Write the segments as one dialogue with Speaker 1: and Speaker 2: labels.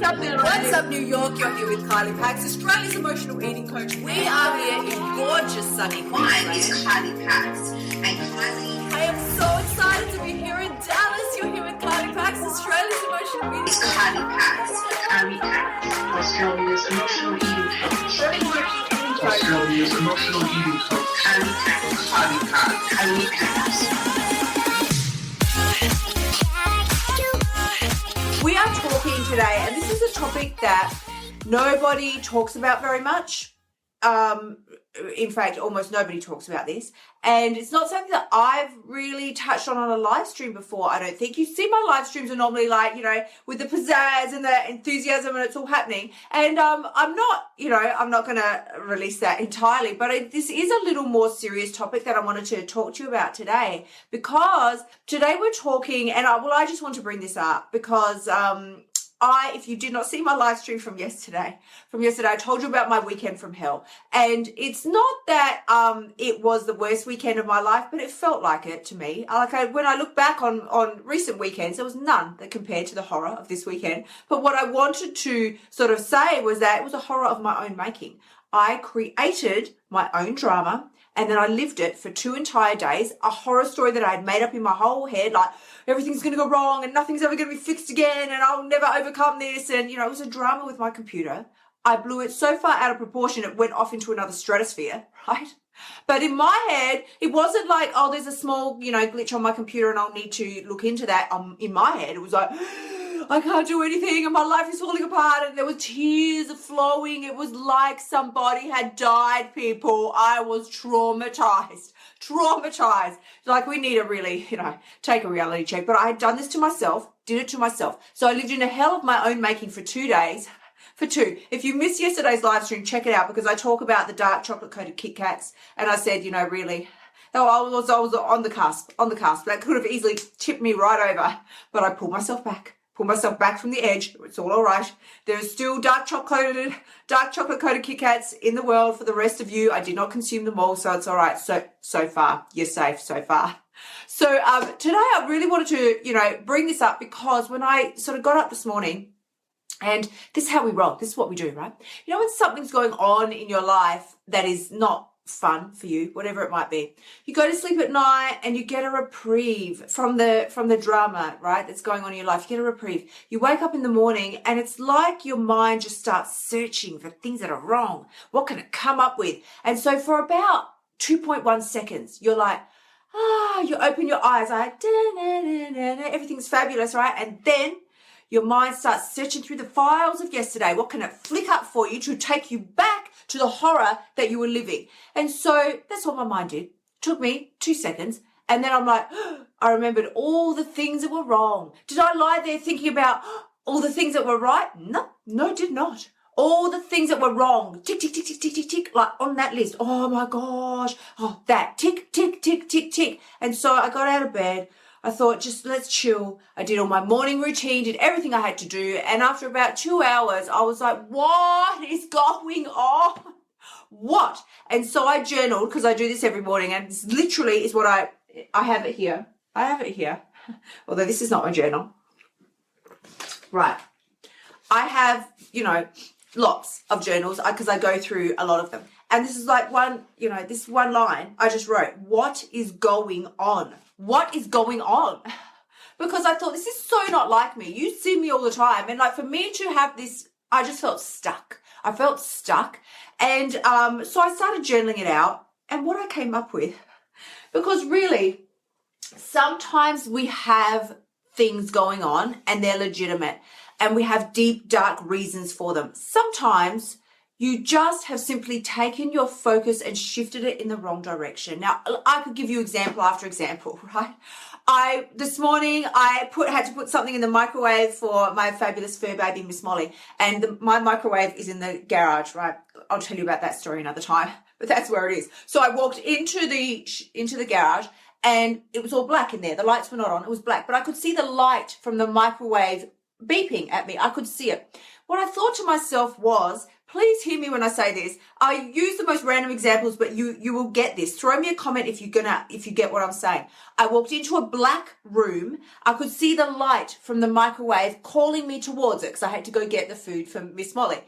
Speaker 1: What's up, New York? You're here with Kylie Pax, Australia's emotional eating coach. We are here in gorgeous sunny Queensland.
Speaker 2: Mine is Kylie Pax, and Kylie.
Speaker 1: I am so excited to be here in Dallas. You're here with Kylie Pax, Australia's emotional eating
Speaker 2: It's
Speaker 1: coach.
Speaker 2: Kylie Pax, Kylie Pax, Australia's emotional eating coach. Australia's emotional eating coach. Kylie Pax, Kylie Pax, Kylie Pax.
Speaker 1: We are talking today, and this is a topic that nobody talks about very much. In fact, almost nobody talks about this. And it's not something that I've really touched on a live stream before, I don't think. You see my live streams are normally like, with the pizzazz and the enthusiasm and it's all happening. And I'm not going to release that entirely. But this is a little more serious topic that I wanted to talk to you about today. Because today we're talking, and I just want to bring this up because if you did not see my live stream from yesterday, I told you about my weekend from hell. And it's not that it was the worst weekend of my life, but it felt like it to me. When I look back on recent weekends, there was none that compared to the horror of this weekend. But what I wanted to sort of say was that it was a horror of my own making. I created my own drama, and then I lived it for 2 entire days, a horror story that I had made up in my whole head, like everything's going to go wrong and nothing's ever going to be fixed again and I'll never overcome this. And, it was a drama with my computer. I blew it so far out of proportion, it went off into another stratosphere, right? But in my head, it wasn't like, oh, there's a small, glitch on my computer and I'll need to look into that. In my head, it was like, I can't do anything and my life is falling apart, and there were tears flowing. It was like somebody had died, people. I was traumatized. Like, we need to really, take a reality check. But I had done this to myself, did it to myself. So I lived in a hell of my own making for 2 days. If you missed yesterday's live stream, check it out, because I talk about the dark chocolate coated Kit Kats, and I said, really, no, I was on the cusp. That could have easily tipped me right over, but I pulled myself back from the edge. It's all right. There's still dark chocolate coated Kit Kats in the world for the rest of you. I did not consume them all, so it's all right. So far, you're safe so far. So today I really wanted to, bring this up, because when I sort of got up this morning, and this is how we roll. This is what we do, right? When something's going on in your life that is not fun for you, whatever it might be, you go to sleep at night and you get a reprieve from the drama, right, that's going on in your life. You get a reprieve. You wake up in the morning and it's like your mind just starts searching for things that are wrong. What can it come up with? And so for about 2.1 seconds, you're like, you open your eyes, like, everything's fabulous, right? And then your mind starts searching through the files of yesterday. What can it flick up for you to take you back to the horror that you were living? And so that's what my mind did. Took me 2 seconds. And then I'm like, I remembered all the things that were wrong. Did I lie there thinking about all the things that were right? No, did not. All the things that were wrong. Tick, tick, tick, tick, tick, tick, tick, like on that list. Oh my gosh. Oh, that. Tick, tick, tick, tick, tick. And so I got out of bed. I thought, just let's chill. I did all my morning routine, did everything I had to do. And after about 2 hours, I was like, what is going on? What? And so I journaled, because I do this every morning. And this literally is what I have it here. Although this is not my journal. Right. I have, lots of journals, because I go through a lot of them. And this is like this one line I just wrote. What is going on? What is going on? Because I thought, this is so not like me. You see me all the time. And like, for me to have this, I just felt stuck. And so I started journaling it out. And what I came up with, because really, sometimes we have things going on and they're legitimate, and we have deep, dark reasons for them. Sometimes you just have simply taken your focus and shifted it in the wrong direction. Now, I could give you example after example, right? This morning, I had to put something in the microwave for my fabulous fur baby, Miss Molly. And my microwave is in the garage, right? I'll tell you about that story another time, but that's where it is. So I walked into the garage, and it was all black in there. The lights were not on. It was black, but I could see the light from the microwave beeping at me. I could see it. what I thought to myself was, please hear me when I say this. I use the most random examples, but you will get this. Throw me a comment if you get what I'm saying. I walked into a black room. I could see the light from the microwave calling me towards it because I had to go get the food for Miss Molly.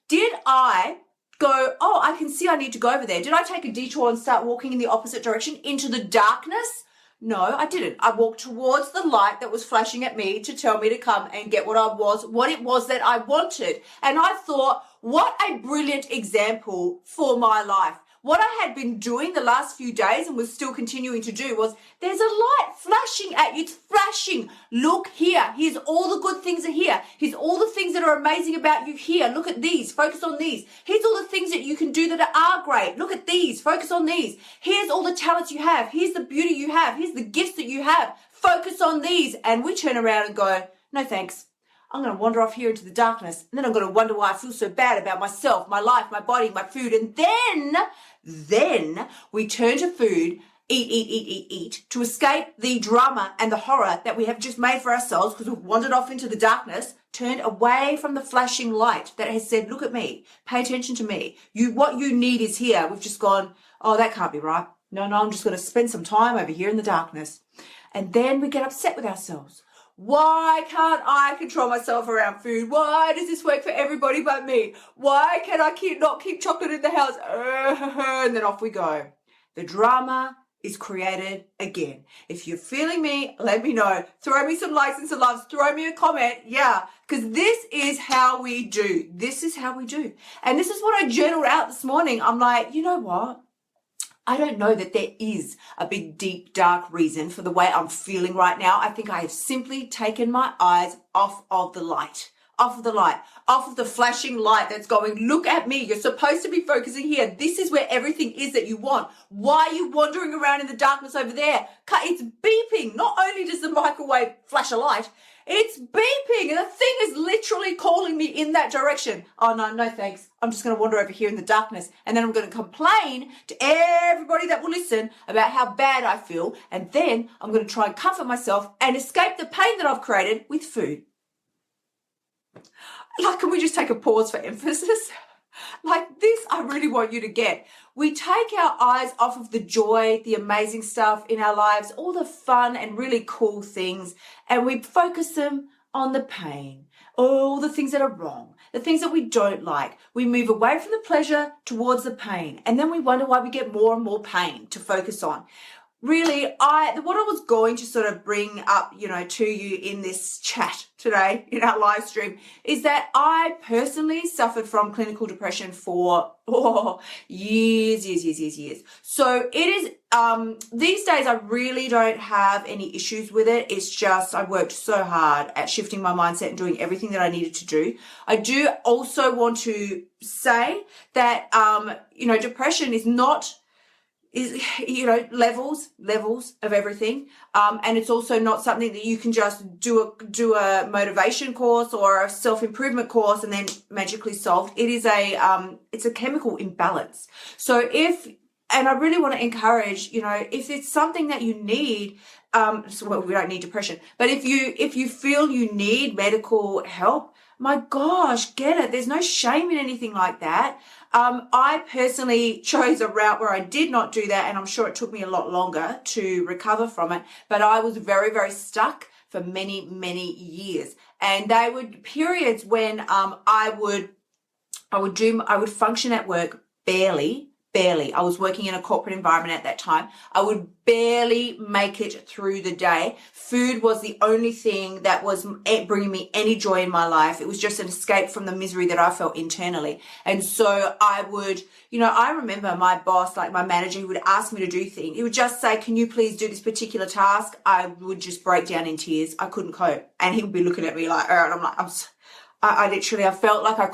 Speaker 1: Did I go, oh, I can see I need to go over there? Did I take a detour and start walking in the opposite direction into the darkness? No, I didn't. I walked towards the light that was flashing at me to tell me to come and get what it was that I wanted. And I thought, what a brilliant example for my life. What I had been doing the last few days and was still continuing to do was, there's a light flashing at you. It's flashing. Look here. Here's all the good things are here. Here's all the things that are amazing about you here. Look at these. Focus on these. Here's all the things that you can do that are great. Look at these. Focus on these. Here's all the talents you have. Here's the beauty you have. Here's the gifts that you have. Focus on these. And we turn around and go, no thanks. I'm going to wander off here into the darkness. And then I'm going to wonder why I feel so bad about myself, my life, my body, my food. And then we turn to food, eat, to escape the drama and the horror that we have just made for ourselves because we've wandered off into the darkness, turned away from the flashing light that has said, look at me, pay attention to me. What you need is here. We've just gone, oh, that can't be right. No, I'm just going to spend some time over here in the darkness. And then we get upset with ourselves. Why can't I control myself around food? Why does this work for everybody but me? Why can I not keep chocolate in the house? And then off we go. The drama is created again. If you're feeling me, let me know. Throw me some likes and some loves. Throw me a comment. Yeah, because this is how we do. This is how we do. And this is what I journaled out this morning. I'm like, you know what? I don't know that there is a big, deep, dark reason for the way I'm feeling right now. I think I have simply taken my eyes off of the light, off of the flashing light that's going, look at me. You're supposed to be focusing here. This is where everything is that you want. Why are you wandering around in the darkness over there? It's beeping. Not only does the microwave flash a light, it's beeping, and the thing is literally calling me in that direction. Oh, no thanks. I'm just going to wander over here in the darkness, and then I'm going to complain to everybody that will listen about how bad I feel, and then I'm going to try and comfort myself and escape the pain that I've created with food. Like, can we just take a pause for emphasis? Like this, I really want you to get. We take our eyes off of the joy, the amazing stuff in our lives, all the fun and really cool things, and we focus them on the pain, all the things that are wrong, the things that we don't like. We move away from the pleasure towards the pain, and then we wonder why we get more and more pain to focus on. Really, what I was going to sort of bring up, to you in this chat today, in our live stream, is that I personally suffered from clinical depression for years. So it is, these days I really don't have any issues with it. It's just I worked so hard at shifting my mindset and doing everything that I needed to do. I do also want to say that, depression is not, levels of everything. And it's also not something that you can just do a motivation course or a self-improvement course and then magically solved. It is it's a chemical imbalance. So and I really want to encourage, if it's something that you need, we don't need depression, but if you feel you need medical help, my gosh, get it. There's no shame in anything like that. I personally chose a route where I did not do that, and I'm sure it took me a lot longer to recover from it, but I was very, very stuck for many, many years. And they would periods when I would function at work barely. I was working in a corporate environment at that time. I would barely make it through the day. Food was the only thing that was bringing me any joy in my life. It was just an escape from the misery that I felt internally. And so I would, I remember my boss, like my manager, who would ask me to do things. He would just say, can you please do this particular task? I would just break down in tears. I couldn't cope. And he would be looking at me like, and I'm like, I literally felt like I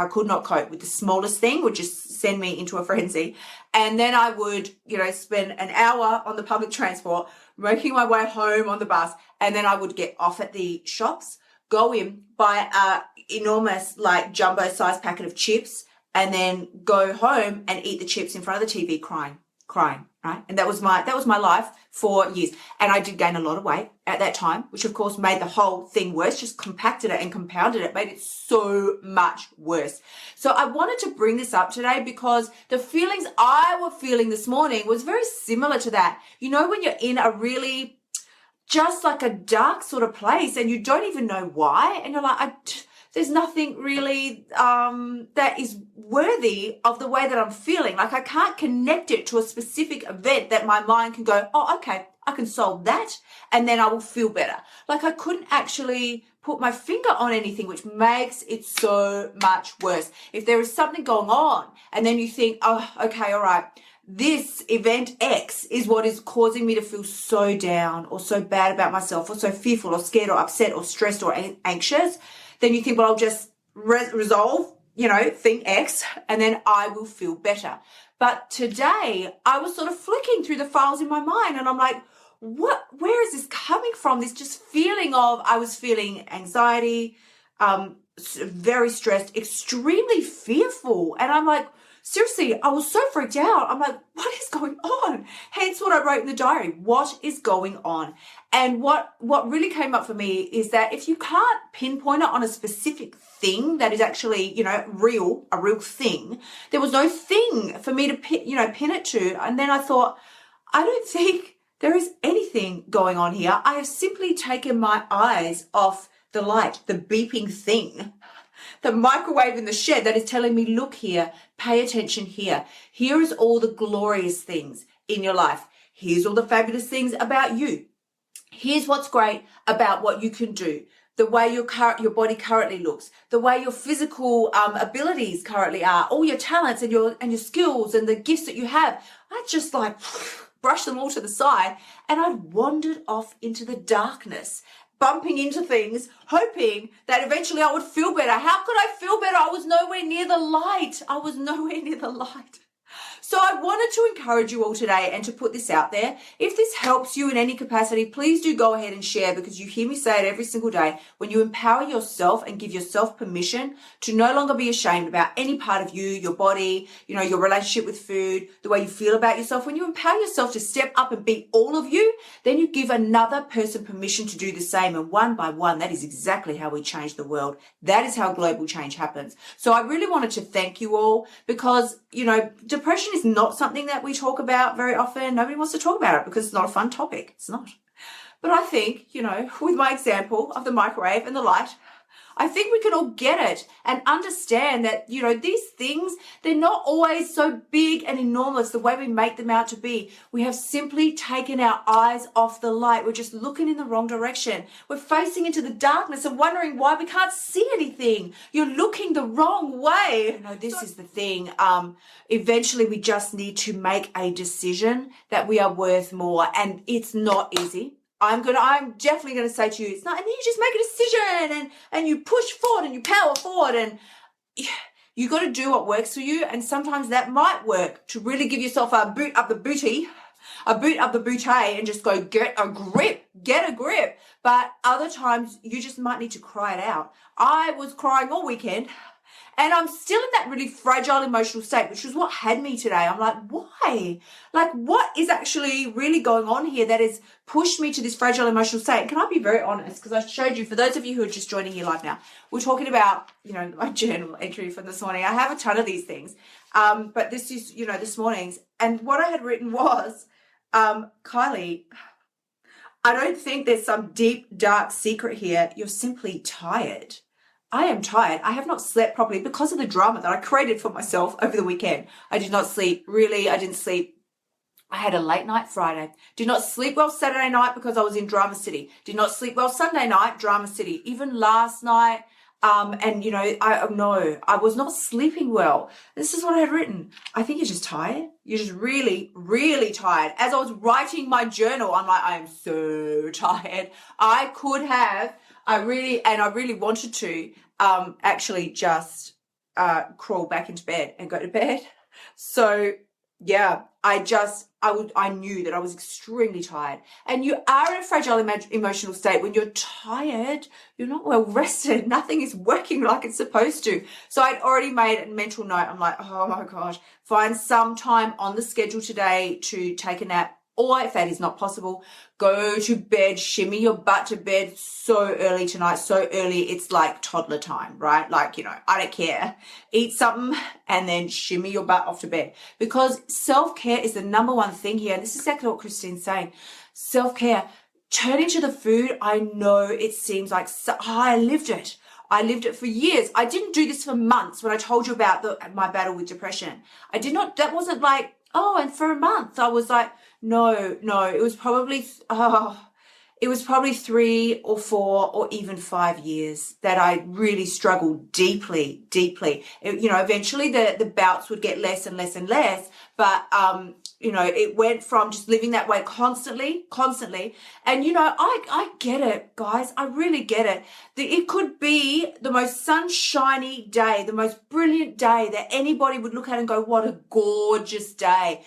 Speaker 1: could not cope with the smallest thing, would just send me into a frenzy. And then I would, spend an hour on the public transport, making my way home on the bus. And then I would get off at the shops, go in, buy a enormous, jumbo sized packet of chips, and then go home and eat the chips in front of the TV crying. crying, right? And that was my life for years. And I did gain a lot of weight at that time, which of course made the whole thing worse, just compacted it and compounded it, made it so much worse. So I wanted to bring this up today because the feelings I was feeling this morning was very similar to that. You know, when you're in a really just like a dark sort of place and you don't even know why, and you're like, there's nothing really that is worthy of the way that I'm feeling. Like I can't connect it to a specific event that my mind can go, oh, okay, I can solve that and then I will feel better. Like I couldn't actually put my finger on anything, which makes it so much worse. If there is something going on and then you think, oh, okay, all right, this event X is what is causing me to feel so down or so bad about myself or so fearful or scared or upset or stressed or anxious, then you think, well, I'll just resolve, thing X, and then I will feel better. But today I was sort of flicking through the files in my mind and I'm like, where is this coming from? This just feeling of, I was feeling anxiety, very stressed, extremely fearful. And I'm like, seriously, I was so freaked out. I'm like, what is going on? Hence what I wrote in the diary. What is going on? And what really came up for me is that if you can't pinpoint it on a specific thing that is actually, a real thing, there was no thing for me to pin it to. And then I thought, I don't think there is anything going on here. I have simply taken my eyes off the light, the beeping thing, the microwave in the shed that is telling me, look here, pay attention here. Here is all the glorious things in your life. Here's all the fabulous things about you. Here's what's great about what you can do, the way your body currently looks, the way your physical abilities currently are, all your talents and your skills and the gifts that you have. I just brushed them all to the side and I'd wandered off into the darkness, bumping into things, hoping that eventually I would feel better. How could I feel better? I was nowhere near the light. So I wanted to encourage you all today and to put this out there. If this helps you in any capacity, please do go ahead and share, because you hear me say it every single day. When you empower yourself and give yourself permission to no longer be ashamed about any part of you, your body, your relationship with food, the way you feel about yourself, when you empower yourself to step up and be all of you, then you give another person permission to do the same. And one by one, that is exactly how we change the world. That is how global change happens. So I really wanted to thank you all because, depression is not something that we talk about very often. Nobody wants to talk about it because it's not a fun topic. It's not. But I think, with my example of the microwave and the light, I think we can all get it and understand that, these things, they're not always so big and enormous the way we make them out to be. We have simply taken our eyes off the light. We're just looking in the wrong direction. We're facing into the darkness and wondering why we can't see anything. You're looking the wrong way. This is the thing. Eventually we just need to make a decision that we are worth more, and it's not easy. I'm definitely going to say to you, it's not, and then you just make a decision and you push forward and you power forward, and you got to do what works for you. And sometimes that might work to really give yourself a boot up the booty and just go get a grip. But other times you just might need to cry it out. I was crying all weekend. And I'm still in that really fragile emotional state, which is what had me today. I'm like, why? Like, what is actually really going on here that has pushed me to this fragile emotional state? And can I be very honest? Because I showed you, for those of you who are just joining here live now, we're talking about, my journal entry from this morning. I have a ton of these things. But this is, this morning's. And what I had written was, Kylie, I don't think there's some deep, dark secret here. You're simply tired. I am tired. I have not slept properly because of the drama that I created for myself over the weekend. I did not sleep. Really, I didn't sleep. I had a late night Friday. Did not sleep well Saturday night because I was in Drama City. Did not sleep well Sunday night, Drama City. Even last night, I was not sleeping well. This is what I had written. I think you're just tired. You're just really, really tired. As I was writing my journal, I'm like, I am so tired. I really wanted to actually just crawl back into bed and go to bed. So Yeah, I knew that I was extremely tired. And you are in a fragile emotional state when you're tired, you're not well rested, nothing is working like it's supposed to. So I'd already made a mental note. I'm like, oh my gosh, find some time on the schedule today to take a nap. Or if that is not possible, go to bed, shimmy your butt to bed so early tonight, so early it's like toddler time, right? Like, I don't care. Eat something and then shimmy your butt off to bed, because self-care is the number one thing here. And this is exactly what Christine's saying. Self-care, turning to the food. I know it seems like, I lived it. I lived it for years. I didn't do this for months when I told you about my battle with depression. That wasn't like, and for a month I was like, no, it was probably 3 or 4 or even 5 years that I really struggled deeply. Eventually the bouts would get less and less and less, but, it went from just living that way constantly. And, I get it, guys. I really get it. It could be the most sunshiny day, the most brilliant day that anybody would look at and go, what a gorgeous day.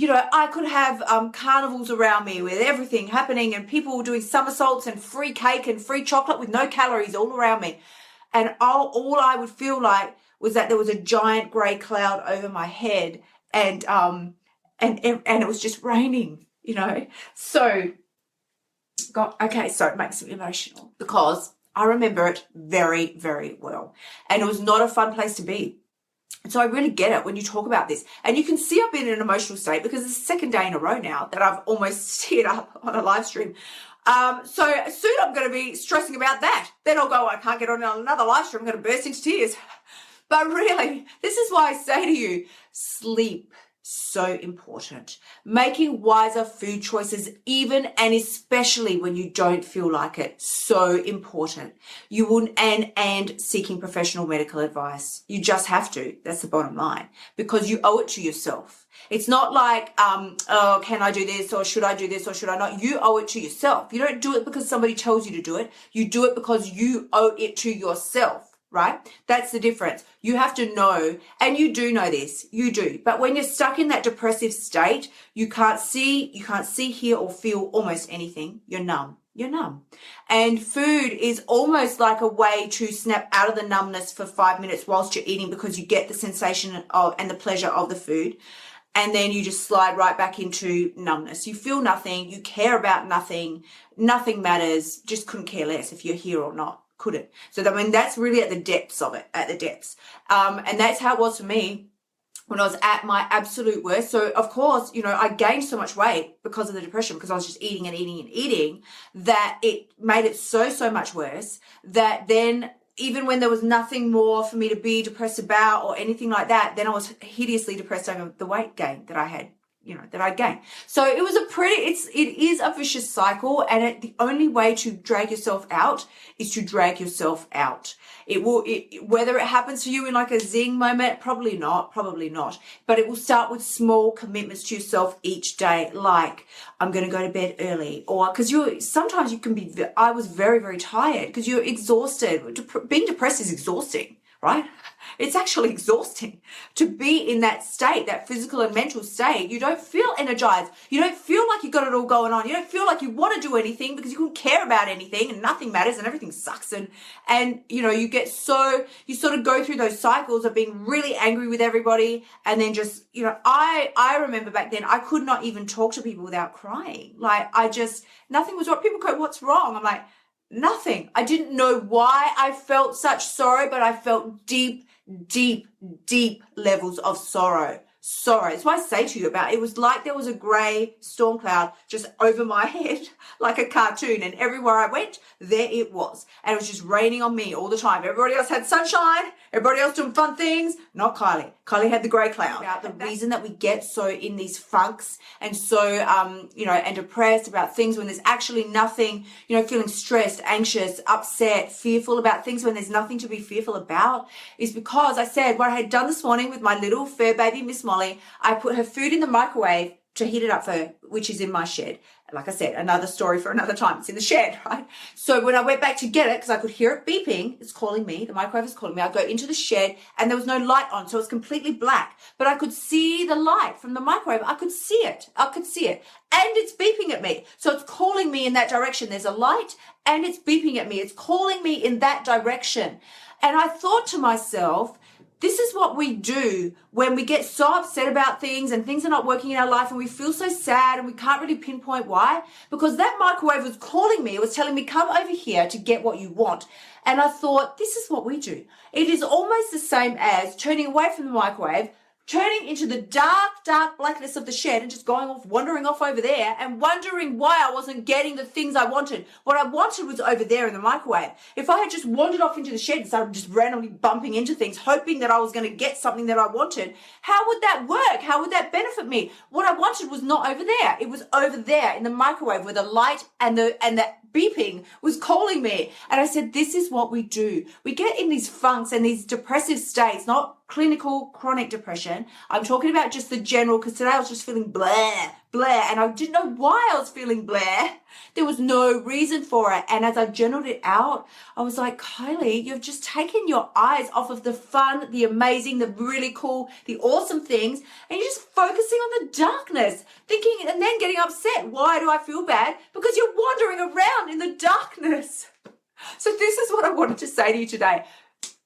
Speaker 1: I could have carnivals around me with everything happening and people doing somersaults and free cake and free chocolate with no calories all around me. And all I would feel like was that there was a giant grey cloud over my head and it was just raining, So, so it makes me emotional because I remember it very, very well. And it was not a fun place to be. So I really get it when you talk about this. And you can see I've been in an emotional state because it's the second day in a row now that I've almost teared up on a live stream. So soon I'm going to be stressing about that. Then I'll go, I can't get on another live stream. I'm going to burst into tears. But really, this is why I say to you, sleep. So important. Making wiser food choices, even and especially when you don't feel like it, so important. You wouldn't, and seeking professional medical advice. You just have to. That's the bottom line, because you owe it to yourself. It's not like, can I do this, or should I do this, or should I not? You owe it to yourself. You don't do it because somebody tells you to do it. You do it because you owe it to yourself. Right? That's the difference. You have to know, and you do know this, you do. But when you're stuck in that depressive state, you can't see, hear, or feel almost anything. You're numb. And food is almost like a way to snap out of the numbness for 5 minutes whilst you're eating, because you get the sensation of and the pleasure of the food. And then you just slide right back into numbness. You feel nothing. You care about nothing. Nothing matters. Just couldn't care less if you're here or not. Couldn't. So, that's really at the depths of it, and that's how it was for me when I was at my absolute worst. So, of course, I gained so much weight because of the depression, because I was just eating and eating and eating, that it made it so much worse, that then even when there was nothing more for me to be depressed about or anything like that, then I was hideously depressed over the weight gain that I had. That I gained. So it was it is a vicious cycle, and the only way to drag yourself out is to drag yourself out. Whether it happens for you in like a zing moment, probably not, but it will start with small commitments to yourself each day, like I'm going to go to bed early, or because sometimes you can be, I was very, very tired because you're exhausted. Being depressed is exhausting. Right? It's actually exhausting to be in that state, that physical and mental state. You don't feel energized. You don't feel like you got it all going on. You don't feel like you want to do anything because you don't care about anything and nothing matters and everything sucks. And you sort of go through those cycles of being really angry with everybody. And then just, I remember back then I could not even talk to people without crying. Like nothing was wrong. People go, what's wrong? I'm like, nothing. I didn't know why I felt such sorrow, but I felt deep levels of sorrow. That's why I say to you about it was like there was a grey storm cloud just over my head like a cartoon, and everywhere I went, there it was. And it was just raining on me all the time. Everybody else had sunshine, everybody else doing fun things, not Kylie. Kylie had the grey cloud. About the reason that we get so in these funks and so, and depressed about things when there's actually nothing, feeling stressed, anxious, upset, fearful about things when there's nothing to be fearful about, is because I said what I had done this morning with my little fur baby, Miss Molly. I put her food in the microwave to heat it up for, which is in my shed. Like I said, another story for another time. It's in the shed, right? So when I went back to get it, because I could hear it beeping, it's calling me, the microwave is calling me, I go into the shed and there was no light on, so it was completely black. But I could see the light from the microwave. I could see it. And it's beeping at me. So it's calling me in that direction. There's a light and it's beeping at me. It's calling me in that direction. And I thought to myself, this is what we do when we get so upset about things and things are not working in our life and we feel so sad and we can't really pinpoint why. Because that microwave was calling me. It was telling me, come over here to get what you want. And I thought, this is what we do. It is almost the same as turning away from the microwave, turning into the dark, dark blackness of the shed and just going off, wandering off over there and wondering why I wasn't getting the things I wanted. What I wanted was over there in the microwave. If I had just wandered off into the shed and started just randomly bumping into things, hoping that I was going to get something that I wanted, how would that work? How would that benefit me? What I wanted was not over there. It was over there in the microwave where the light and the beeping was calling me. And I said, this is what we do. We get in these funks and these depressive states, not clinical chronic depression. I'm talking about just the general, because today I was just feeling blah, and I didn't know why I was feeling blah. There was no reason for it. And as I journaled it out, I was like, Kylie, you've just taken your eyes off of the fun, the amazing, the really cool, the awesome things, and you're just focusing on the darkness, thinking and then getting upset. Why do I feel bad? Because you're wandering around in the darkness. So this is what I wanted to say to you today.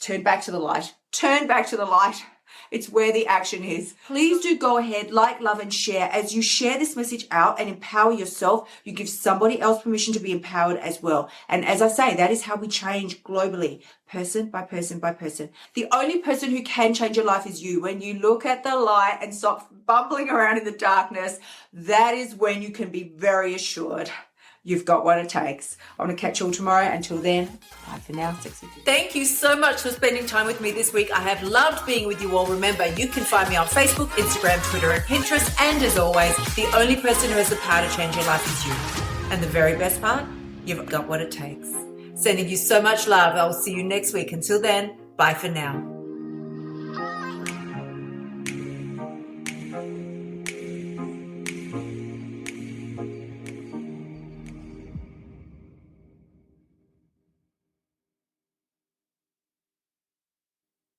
Speaker 1: Turn back to the light. Turn back to the light. It's where the action is. Please do go ahead, like, love, and share. As you share this message out and empower yourself, you give somebody else permission to be empowered as well. And as I say, that is how we change globally, person by person by person. The only person who can change your life is you. When you look at the light and stop bumbling around in the darkness, that is when you can be very assured you've got what it takes. I want to catch you all tomorrow. Until then, bye for now. Sexy. Thank you so much for spending time with me this week. I have loved being with you all. Remember, you can find me on Facebook, Instagram, Twitter, and Pinterest. And as always, the only person who has the power to change your life is you. And the very best part, you've got what it takes. Sending you so much love. I will see you next week. Until then, bye for now.